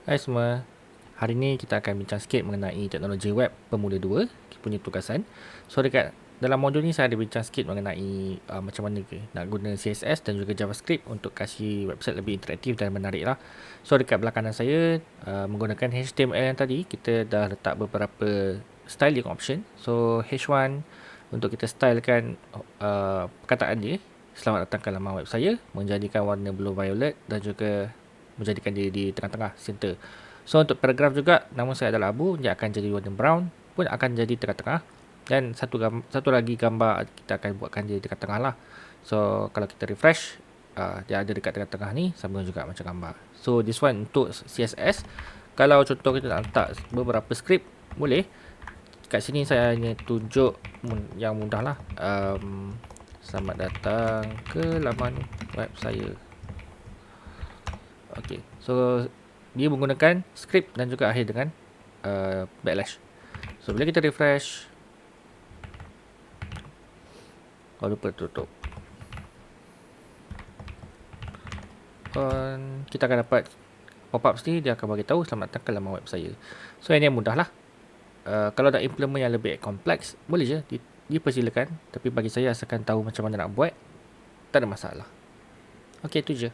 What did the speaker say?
Hai semua, hari ni kita akan bincang sikit mengenai teknologi web Pemula 2, punya tugasan. So dekat dalam modul ni saya ada bincang sikit mengenai macam mana ke nak guna CSS dan juga JavaScript untuk kasih website lebih interaktif dan menarik lah. So dekat belakang saya menggunakan HTML yang tadi, kita dah letak beberapa styling option. So H1 untuk kita stylekan perkataan dia, selamat datang ke laman web saya, menjadikan warna blue violet dan juga menjadikan dia di tengah-tengah center. So untuk paragraf juga, nama saya adalah Abu, dia akan jadi warna brown pun akan jadi tengah-tengah, dan satu lagi gambar kita akan buatkan dia tengah-tengah lah. So kalau kita refresh, dia ada dekat tengah-tengah ni, sama juga macam gambar. So this one untuk CSS. Kalau contoh kita nak letak beberapa skrip, boleh. Kat sini saya hanya tunjuk yang mudah lah. Selamat datang ke laman web saya. Okay, so dia menggunakan script dan juga akhir dengan backslash. So bila kita refresh, lupa tutup, kita akan dapat pop-up sini, dia akan bagi tahu selamat datang ke laman web saya. So ini mudah lah. Kalau nak implement yang lebih kompleks, boleh je dipersilakan, tapi bagi saya asalkan tahu macam mana nak buat, tak ada masalah. Okay, itu je.